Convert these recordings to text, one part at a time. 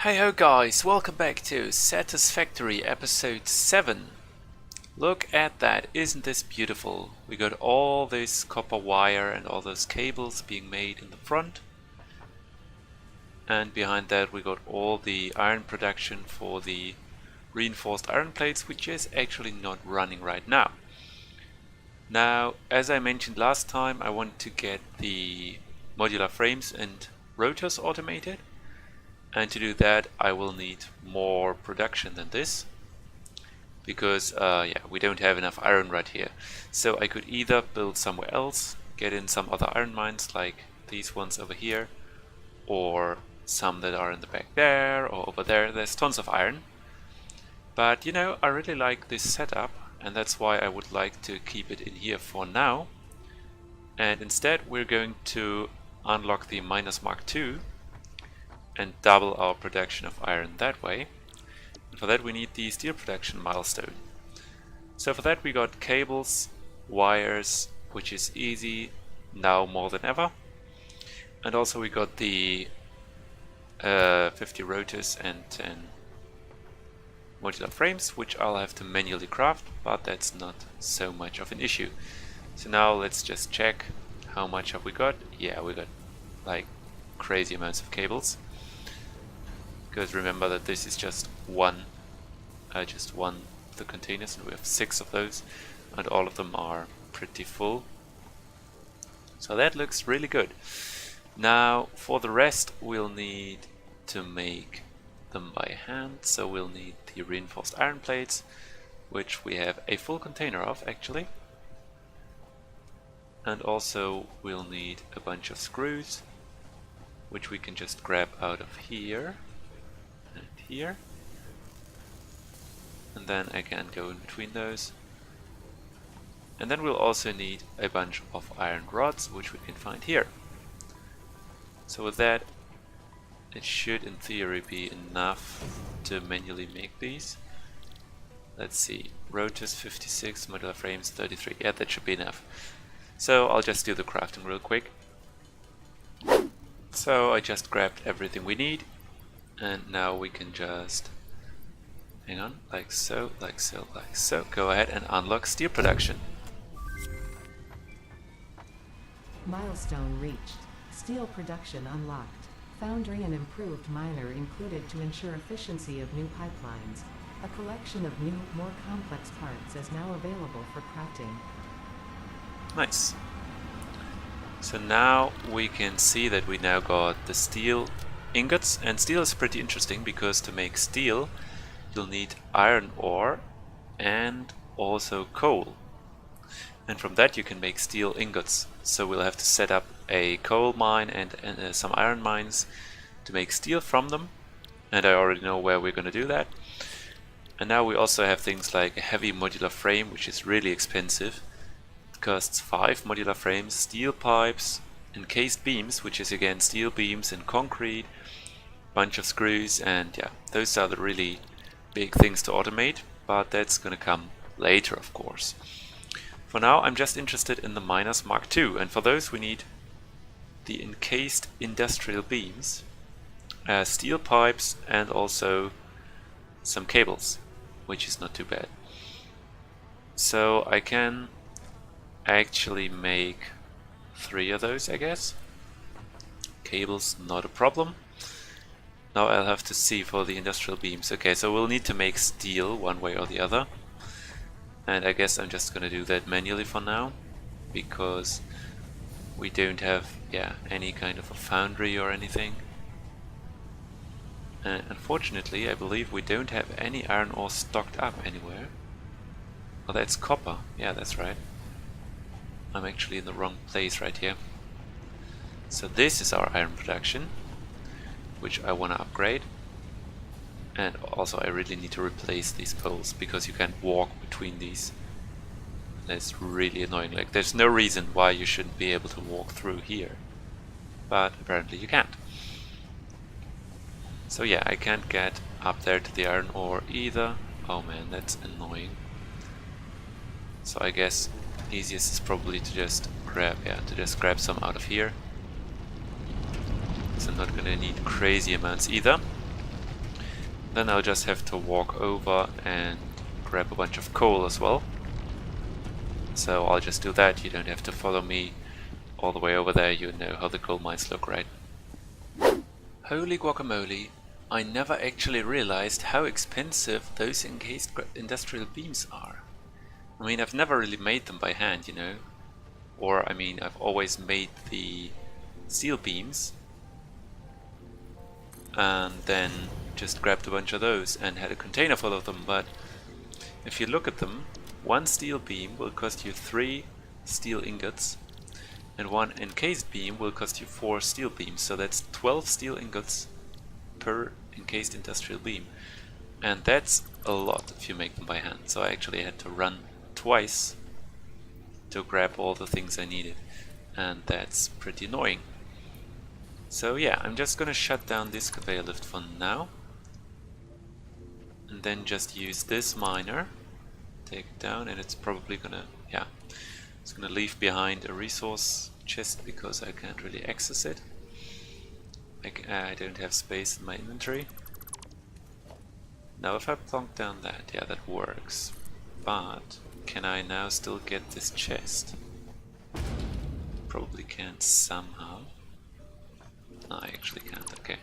Hey ho guys, welcome back to Satisfactory episode 7. Look at that, isn't this beautiful? We got all this copper wire and all those cables being made in the front. And behind that we got all the iron production for the reinforced iron plates, which is actually not running right now. Now, as I mentioned last time, I want to get the modular frames and rotors automated. And to do that I will need more production than this, because we don't have enough iron right here. So I could either build somewhere else, get in some other iron mines like these ones over here, or some that are in the back there or over there. There's tons of iron. But you know, I really like this setup, and that's why I would like to keep it in here for now. And instead we're going to unlock the minus Mark II and double our production of iron that way. And for that we need the steel production milestone. So for that we got cables, wires, which is easy now more than ever. And also we got the 50 rotors and 10 modular frames, which I'll have to manually craft, but that's not so much of an issue. So now let's just check how much have we got. Yeah, we got like crazy amounts of cables. Because remember that this is just one of the containers, and we have 6 of those, and all of them are pretty full. So that looks really good. Now for the rest we'll need to make them by hand, so we'll need the reinforced iron plates, which we have a full container of actually. And also we'll need a bunch of screws, which we can just grab out of here. And here, and then I can go in between those. And then we'll also need a bunch of iron rods, which we can find here. So with that, it should in theory be enough to manually make these. Let's see, rotors 56, modular frames 33. Yeah, that should be enough. So I'll just do the crafting real quick. So I just grabbed everything we need. And now we can just, hang on, like so, like so, like so. Go ahead and unlock steel production. Milestone reached. Steel production unlocked. Foundry and improved miner included to ensure efficiency of new pipelines. A collection of new, more complex parts is now available for crafting. Nice. So now we can see that we now got the steel ingots, and steel is pretty interesting because to make steel you'll need iron ore and also coal, and from that you can make steel ingots. So we'll have to set up a coal mine and some iron mines to make steel from them, and I already know where we're going to do that. And now we also have things like a heavy modular frame, which is really expensive. It costs 5 modular frames, steel pipes, encased beams, which is again steel beams and concrete, bunch of screws, and yeah, those are the really big things to automate, but that's gonna come later of course. For now I'm just interested in the minus Mark II, and for those we need the encased industrial beams, steel pipes, and also some cables, which is not too bad. So I can actually make 3 of those, I guess. Cables, not a problem. Now I'll have to see for the industrial beams. Okay, so we'll need to make steel one way or the other. And I guess I'm just gonna do that manually for now, because we don't have any kind of a foundry or anything. And unfortunately I believe we don't have any iron ore stocked up anywhere. Oh, that's copper. Yeah, that's right. I'm actually in the wrong place right here. So this is our iron production, which I want to upgrade. And also I really need to replace these poles, because you can't walk between these. That's really annoying. Like, there's no reason why you shouldn't be able to walk through here, but apparently you can't. So yeah, I can't get up there to the iron ore either. Oh man, that's annoying. So I guess easiest is probably to just grab some out of here. So I'm not gonna need crazy amounts either. Then I'll just have to walk over and grab a bunch of coal as well. So I'll just do that. You don't have to follow me all the way over there. You know how the coal mines look, right? Holy guacamole, I never actually realized how expensive those encased industrial beams are. I mean, I've never really made them by hand, you know. Or, I mean, I've always made the steel beams and then just grabbed a bunch of those and had a container full of them. But if you look at them, one steel beam will cost you 3 steel ingots, and one encased beam will cost you 4 steel beams. So that's 12 steel ingots per encased industrial beam. And that's a lot if you make them by hand. So I actually had to run twice to grab all the things I needed. And that's pretty annoying. So yeah, I'm just gonna shut down this conveyor lift for now. And then just use this miner. Take it down, and it's probably gonna, yeah, it's gonna leave behind a resource chest because I can't really access it. I don't have space in my inventory. Now if I plonk down that, yeah, that works. But can I now still get this chest? Probably can't somehow. No, I actually can't, okay.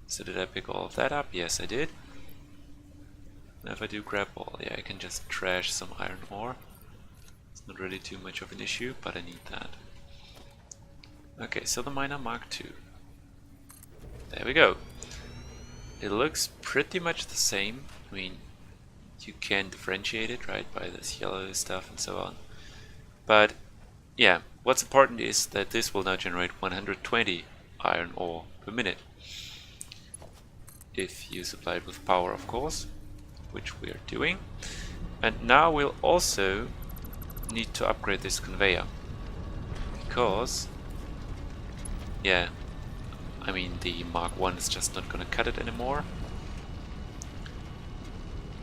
So did I pick all of that up? Yes, I did. Now if I do grab all, yeah, I can just trash some iron ore. It's not really too much of an issue, but I need that. Okay, so the miner Mark II. There we go. It looks pretty much the same. I mean, you can differentiate it, right, by this yellow stuff and so on. But yeah, what's important is that this will now generate 120 iron ore per minute. If you supply it with power, of course, which we are doing. And now we'll also need to upgrade this conveyor. Because, yeah, I mean, the Mark I is just not going to cut it anymore.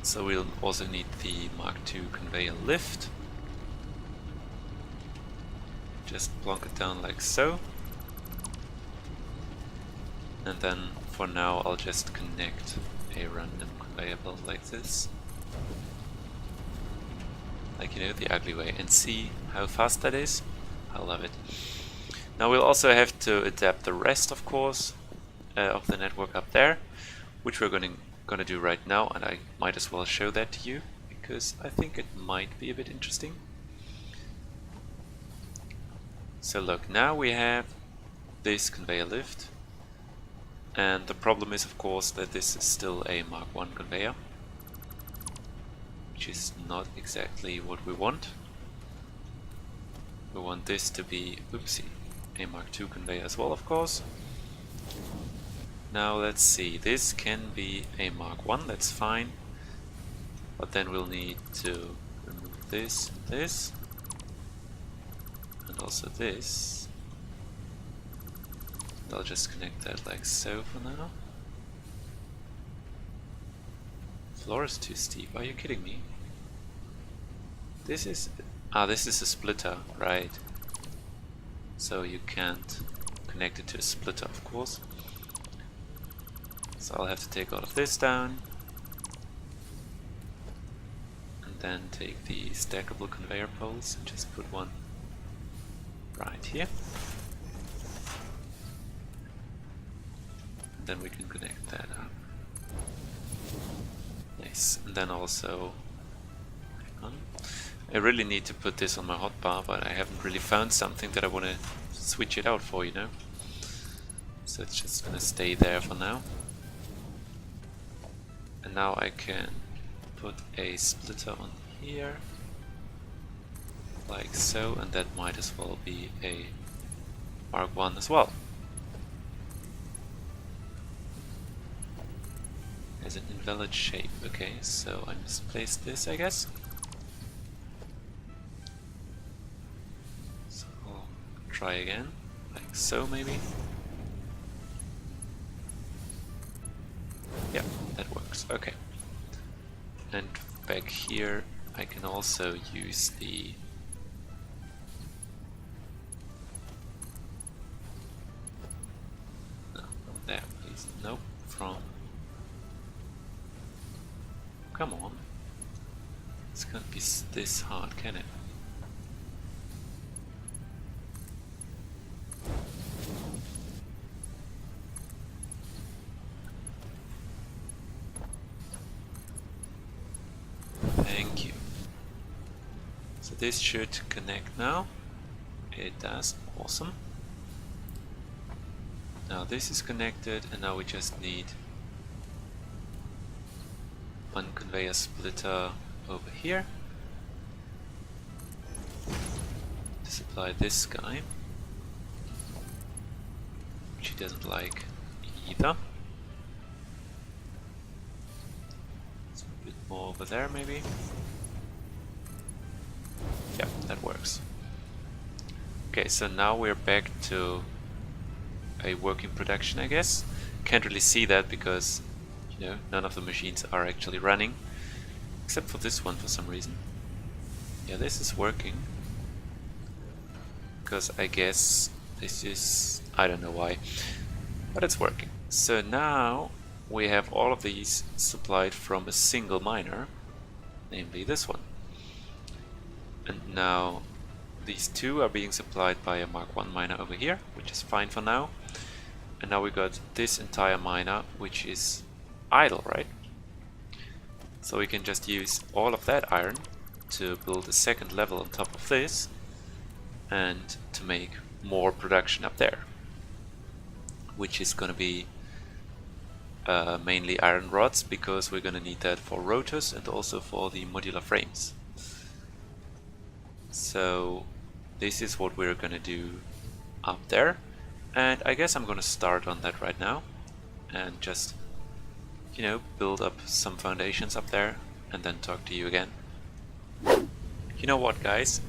So we'll also need the Mark II conveyor lift. Just plonk it down like so. And then for now I'll just connect a random conveyor belt like this. Like, you know, the ugly way. And see how fast that is? I love it. Now we'll also have to adapt the rest, of course, of the network up there, which we're gonna do right now, and I might as well show that to you, because I think it might be a bit interesting. So look, now we have this conveyor lift, and the problem is, of course, that this is still a Mark I conveyor, which is not exactly what we want. We want this to be, oopsie, a Mark II conveyor as well, of course. Now let's see, this can be a Mark I, that's fine. But then we'll need to remove this and this. And also this. And I'll just connect that like so for now. Floor is too steep, are you kidding me? This is a splitter, right? So you can't connect it to a splitter, of course. So I'll have to take all of this down. And then take the stackable conveyor poles and just put one right here. And then we can connect that up. Nice. And then also, hang on. I really need to put this on my hotbar, but I haven't really found something that I want to switch it out for, you know. So it's just gonna stay there for now. And now I can put a splitter on here, like so, and that might as well be a Mark I as well. As an invalid shape, okay, so I misplaced this, I guess. So I'll try again, like so maybe. Yeah, that works, okay. And back here I can also use the no, there please, nope. from... Come on. It's can't be this hard, can it? Thank you. So this should connect now. It does. Awesome. Now this is connected, and now we just need one conveyor splitter over here to supply this guy, which he doesn't like either. So a bit more over there maybe. Yeah, that works. Okay, so now we're back to a working production, I guess. Can't really see that because, you know, none of the machines are actually running, except for this one for some reason. Yeah, this is working, because I guess this is, I don't know why, but it's working. So now we have all of these supplied from a single miner, namely this one. And now these two are being supplied by a Mark 1 miner over here, which is fine for now. And now we got this entire miner, which is idle, right? So we can just use all of that iron to build a second level on top of this and to make more production up there, which is going to be mainly iron rods, because we're going to need that for rotors and also for the modular frames. So this is what we're going to do up there, and I guess I'm going to start on that right now and just, you know, build up some foundations up there and then talk to you again. You know what, guys?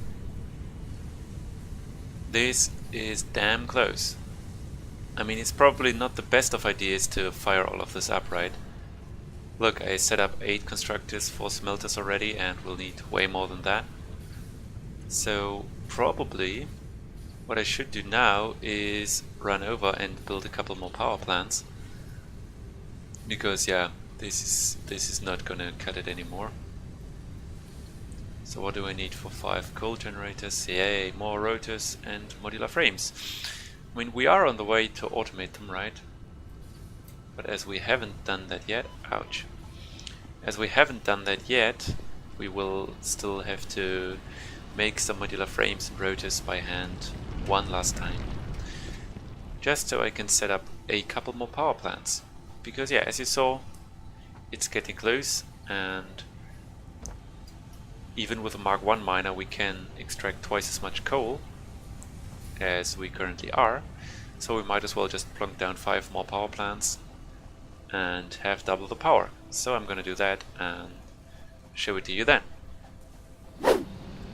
This is damn close. I mean, it's probably not the best of ideas to fire all of this up, right? Look, I set up 8 constructors for smelters already, and we'll need way more than that. So probably what I should do now is run over and build a couple more power plants, because yeah, this is not gonna cut it anymore. So what do I need for 5 coal generators? Yay, more rotors and modular frames. I mean, we are on the way to automate them, right? But as we haven't done that yet, ouch. As we haven't done that yet, we will still have to make some modular frames and rotors by hand one last time, just so I can set up a couple more power plants. Because yeah, as you saw, it's getting close, and even with a Mark 1 miner we can extract twice as much coal as we currently are, so we might as well just plunk down 5 more power plants and have double the power. So I'm gonna do that and show it to you then.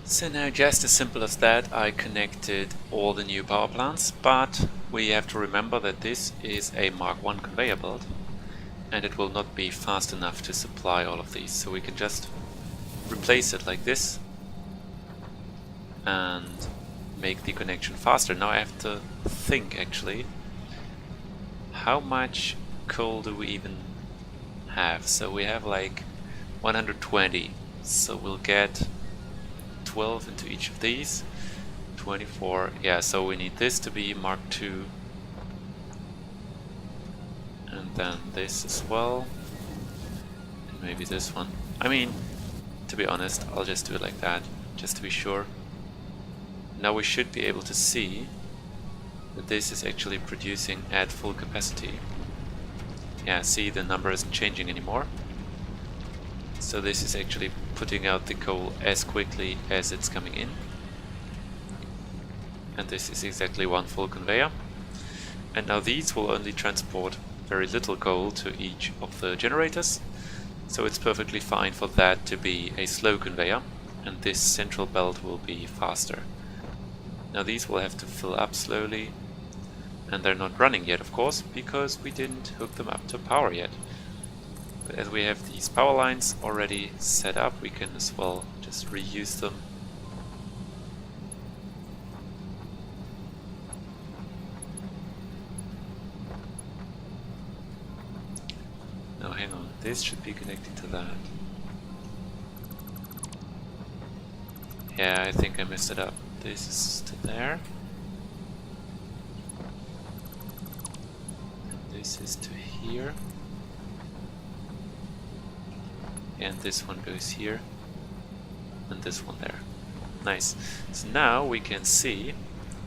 So now, just as simple as that, I connected all the new power plants, but we have to remember that this is a Mark 1 conveyor belt and it will not be fast enough to supply all of these, so we can just replace it like this and make the connection faster. Now I have to think, actually, how much coal do we even have? So we have like 120, so we'll get 12 into each of these, 24, yeah, so we need this to be Mark II, and then this as well, and maybe this one. I mean, to be honest, I'll just do it like that, just to be sure. Now we should be able to see that this is actually producing at full capacity. Yeah, see, the number isn't changing anymore. So this is actually putting out the coal as quickly as it's coming in. And this is exactly 1 full conveyor. And now these will only transport very little coal to each of the generators. So it's perfectly fine for that to be a slow conveyor, and this central belt will be faster. Now these will have to fill up slowly, and they're not running yet, of course, because we didn't hook them up to power yet. But as we have these power lines already set up, we can as well just reuse them. No, hang on. This should be connected to that. Yeah, I think I messed it up. This is to there. And this is to here. And this one goes here. And this one there. Nice. So now we can see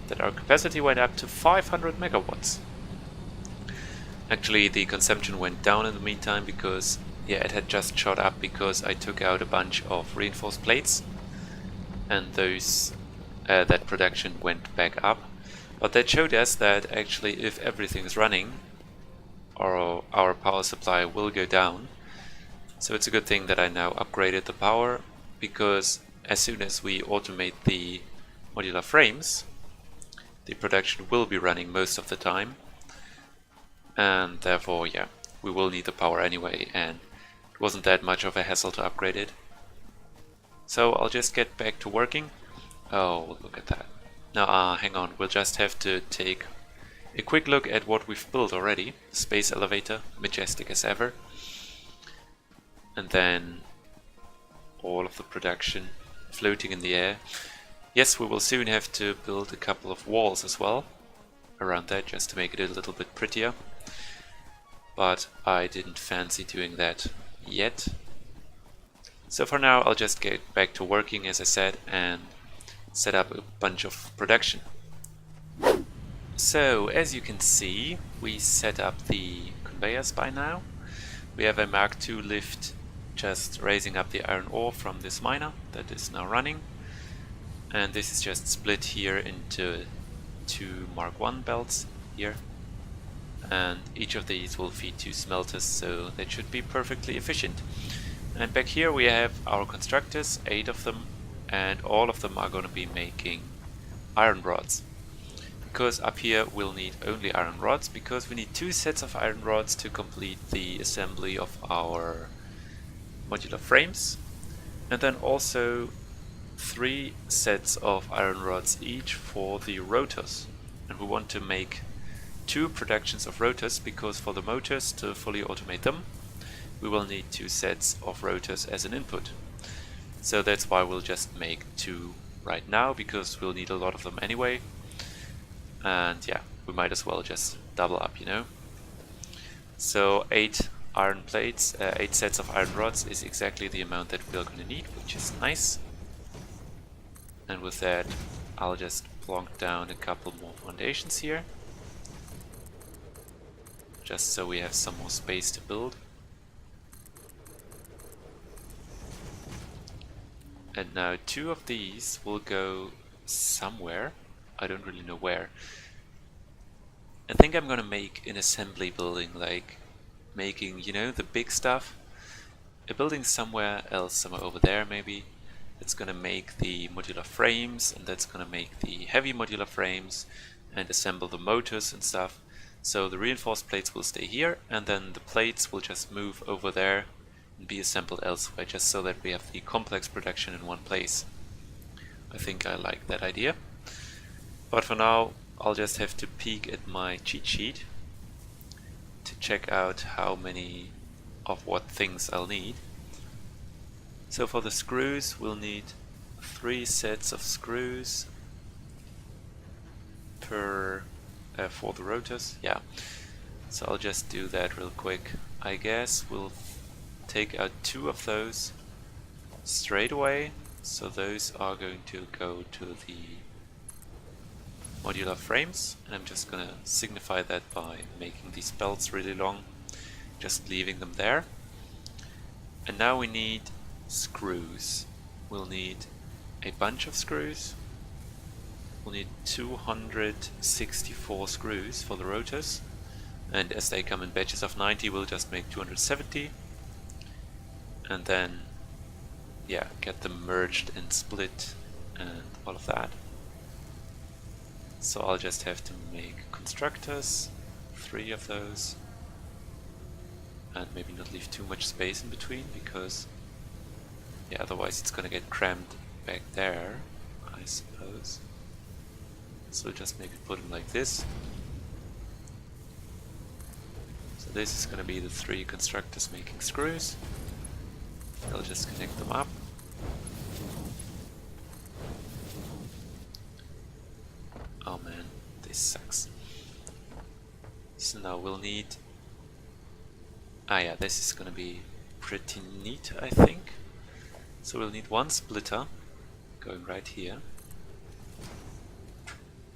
that our capacity went up to 500 megawatts. Actually, the consumption went down in the meantime because, yeah, it had just shot up because I took out a bunch of reinforced plates, and those that production went back up. But that showed us that actually, if everything is running, our power supply will go down. So it's a good thing that I now upgraded the power, because as soon as we automate the modular frames, the production will be running most of the time. And therefore, yeah, we will need the power anyway, and it wasn't that much of a hassle to upgrade it. So I'll just get back to working. Oh, look at that. Now, hang on, we'll just have to take a quick look at what we've built already. Space elevator, majestic as ever. And then all of the production floating in the air. Yes, we will soon have to build a couple of walls as well around that, just to make it a little bit prettier. But I didn't fancy doing that yet. So for now I'll just get back to working, as I said, and set up a bunch of production. So as you can see, we set up the conveyors by now. We have a Mark II lift just raising up the iron ore from this miner that is now running. And this is just split here into 2 Mark I belts here. And each of these will feed 2 smelters, so that should be perfectly efficient. And back here we have our constructors, 8 of them, and all of them are going to be making iron rods. Because up here we'll need only iron rods, because we need 2 sets of iron rods to complete the assembly of our modular frames, and then also 3 sets of iron rods each for the rotors. And we want to make 2 productions of rotors, because for the motors, to fully automate them, we will need 2 sets of rotors as an input. So that's why we'll just make 2 right now, because we'll need a lot of them anyway. And yeah, we might as well just double up, you know. So 8 iron plates, 8 sets of iron rods is exactly the amount that we're going to need, which is nice. And with that, I'll just plonk down a couple more foundations here, just so we have some more space to build. And now 2 of these will go somewhere. I don't really know where. I think I'm gonna make an assembly building, like making, you know, the big stuff. A building somewhere else, somewhere over there maybe. That's gonna make the modular frames, and that's gonna make the heavy modular frames and assemble the motors and stuff. So the reinforced plates will stay here, and then the plates will just move over there and be assembled elsewhere, just so that we have the complex production in one place. I think I like that idea. But for now, I'll just have to peek at my cheat sheet to check out how many of what things I'll need. So for the screws, we'll need 3 sets of screws per for the rotors. Yeah, so I'll just do that real quick. I guess we'll take out 2 of those straight away, so those are going to go to the modular frames, and I'm just gonna signify that by making these belts really long, just leaving them there. And now we need screws. We'll need a bunch of screws. We'll need 264 screws for the rotors, and as they come in batches of 90, we'll just make 270, and then yeah, get them merged and split and all of that. So I'll just have to make constructors, 3 of those, and maybe not leave too much space in between, because yeah, otherwise it's gonna get crammed back there, I suppose. So just maybe put them like this. So this is going to be the 3 constructors making screws. I'll just connect them up. Oh man, this sucks. So now we'll need... Ah yeah, this is gonna be pretty neat, I think. So we'll need one splitter going right here.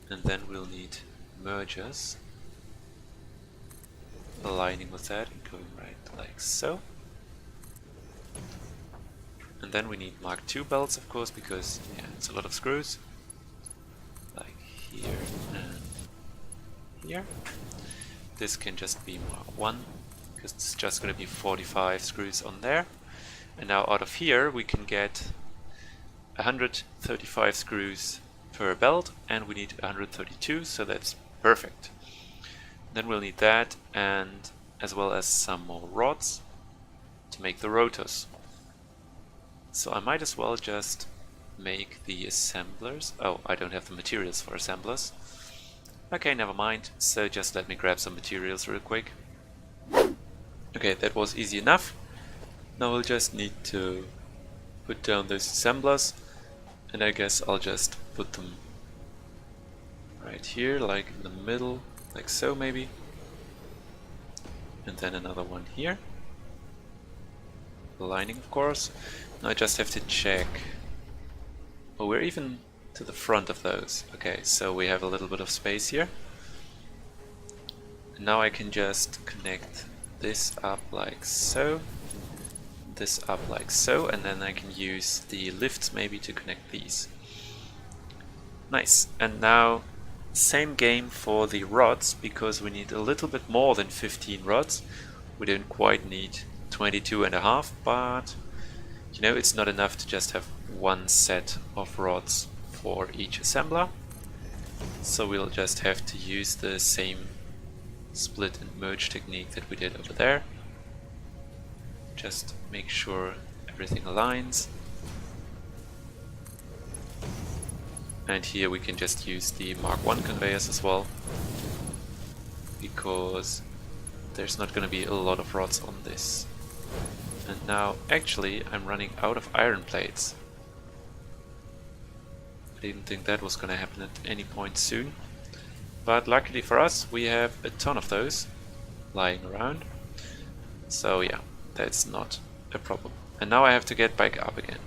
And then we'll need mergers aligning with that and going right like so. And then we need Mark II belts, of course, because yeah, it's a lot of screws. Like here and here. This can just be Mark 1, because it's just going to be 45 screws on there. And now out of here we can get 135 screws per belt, and we need 132, so that's perfect. Then we'll need that, and as well as some more rods to make the rotors. So I might as well just make the assemblers. Oh, I don't have the materials for assemblers. Okay, never mind. So just let me grab some materials real quick. Okay, that was easy enough. Now we'll just need to put down those assemblers, and I guess I'll just put them right here, like in the middle, like so maybe. And then another one here. Aligning, of course. Now I just have to check. Oh, we're even to the front of those. Okay, so we have a little bit of space here. And now I can just connect this up like so, this up like so, and then I can use the lifts maybe to connect these. Nice. And now same game for the rods, because we need a little bit more than 15 rods. We don't quite need 22.5, but you know, it's not enough to just have one set of rods for each assembler. So we'll just have to use the same split and merge technique that we did over there. Just make sure everything aligns. And here we can just use the Mark I conveyors as well, because there's not going to be a lot of rods on this. And now actually I'm running out of iron plates. I didn't think that was going to happen at any point soon. But luckily for us, we have a ton of those lying around. So yeah, that's not a problem. And now I have to get back up again.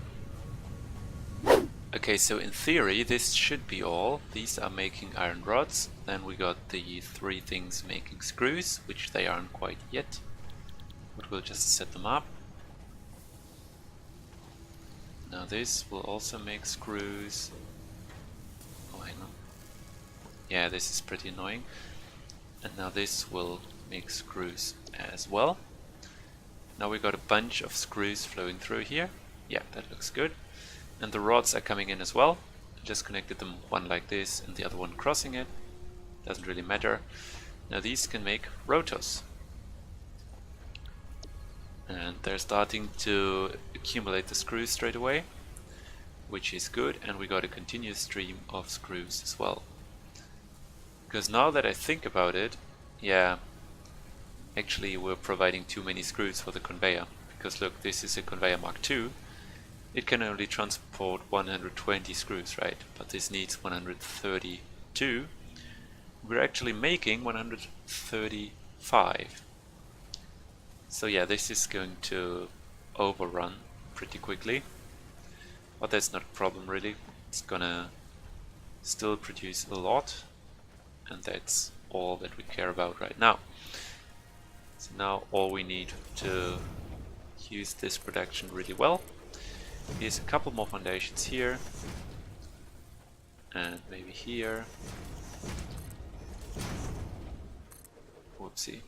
Okay, so in theory this should be all. These are making iron rods. Then we got the 3 things making screws, which they aren't quite yet. But we'll just set them up. Now this will also make screws. Oh, hang on. Yeah, this is pretty annoying. And now this will make screws as well. Now we got a bunch of screws flowing through here. Yeah, that looks good. And the rods are coming in as well. I just connected them, one like this and the other one crossing it. Doesn't really matter. Now these can make rotors. And they're starting to accumulate the screws straight away, which is good, and we got a continuous stream of screws as well. Because now that I think about it, yeah, actually we're providing too many screws for the conveyor. Because look, this is a conveyor Mark II. It can only transport 120 screws, right? But this needs 132. We're actually making 135. So yeah, this is going to overrun pretty quickly. But that's not a problem really. It's gonna still produce a lot. And that's all that we care about right now. So now all we need to use this production really well is a couple more foundations here. And maybe here. Whoopsie.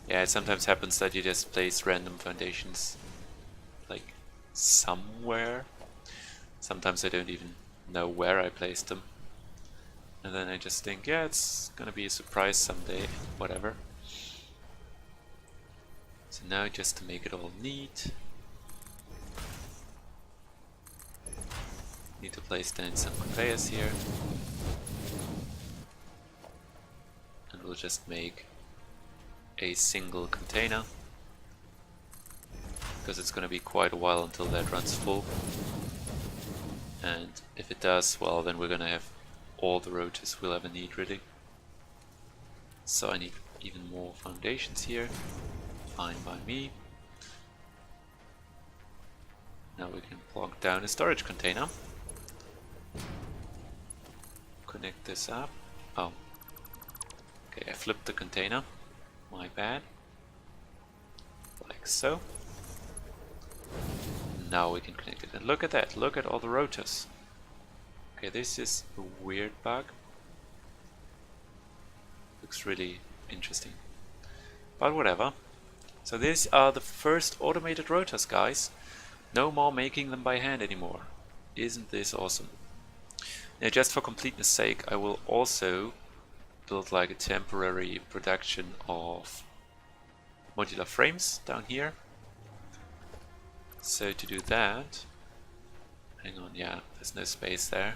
Yeah, it sometimes happens that you just place random foundations like somewhere. Sometimes I don't even know where I placed them. And then I just think, yeah, it's gonna be a surprise someday, whatever. So now just to make it all neat, need to place down some conveyors here. And we'll just make a single container, because it's going to be quite a while until that runs full. And if it does, well, then we're going to have all the rotors we'll ever need, really. So I need even more foundations here. Fine by me. Now we can plonk down a storage container. Connect this up. Oh. Okay, I flipped the container. My bad. Like so. Now we can connect it. And look at that. Look at all the rotors. Okay, this is a weird bug. Looks really interesting. But whatever. So these are the first automated rotors, guys. No more making them by hand anymore. Isn't this awesome? Now, just for completeness sake, I will also build like a temporary production of modular frames down here. So to do that, hang on, yeah, there's no space there.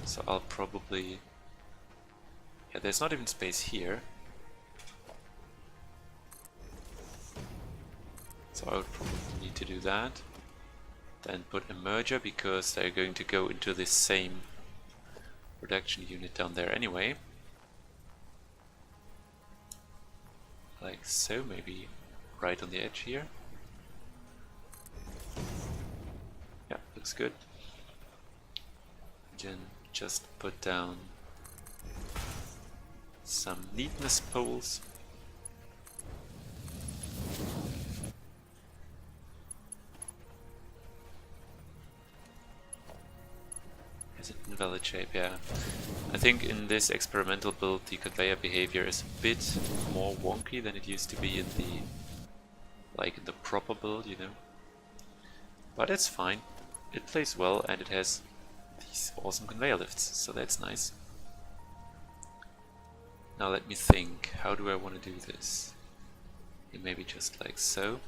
So I'll probably, yeah, there's not even space here. So I would probably need to do that. Then put a merger, because they're going to go into this same production unit down there anyway. Like so, maybe right on the edge here. Yeah, looks good. Then just put down some neatness poles. Is it in valid shape? Yeah. I think in this experimental build the conveyor behavior is a bit more wonky than it used to be in the in the proper build, you know. But it's fine. It plays well and it has these awesome conveyor lifts, so that's nice. Now let me think, how do I want to do this? Maybe just like so.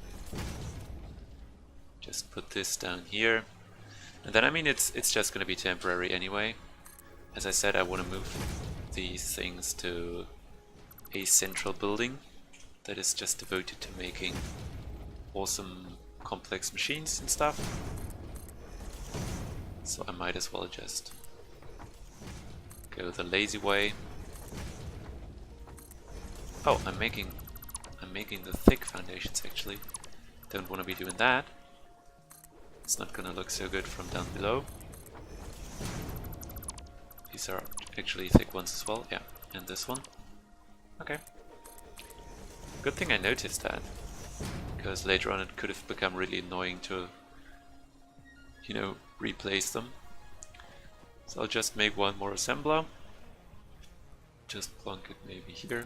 Just put this down here. And then, I mean, it's just going to be temporary anyway. As I said, I want to move these things to a central building that is just devoted to making awesome complex machines and stuff. So I might as well just go the lazy way. Oh, I'm making the thick foundations actually. Don't want to be doing that. It's not gonna look so good from down below. These are actually thick ones as well, yeah, and this one. Okay. Good thing I noticed that, because later on it could have become really annoying to, you know, replace them. So I'll just make one more assembler. Just plonk it maybe here.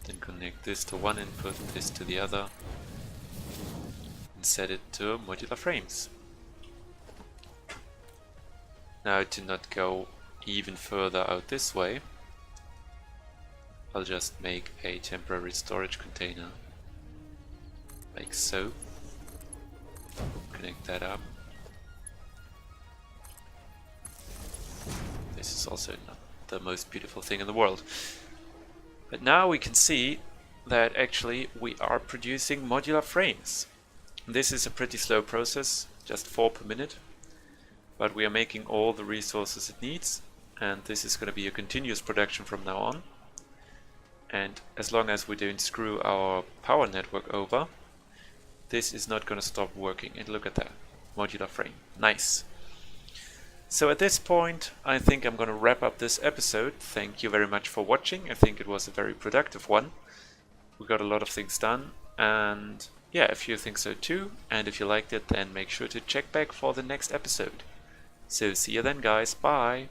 Then connect this to one input, this to the other. Set it to modular frames. Now, to not go even further out this way, I'll just make a temporary storage container like so. Connect that up. This is also not the most beautiful thing in the world. But now we can see that actually we are producing modular frames. This is a pretty slow process, just 4 per minute, but we are making all the resources it needs, and this is going to be a continuous production from now on. And as long as we don't screw our power network over, this is not going to stop working. And look at that, modular frame, nice. So at this point, I think I'm going to wrap up this episode. Thank you very much for watching. I think it was a very productive one. We got a lot of things done, and yeah, if you think so too, and if you liked it, then make sure to check back for the next episode. So see you then, guys. Bye!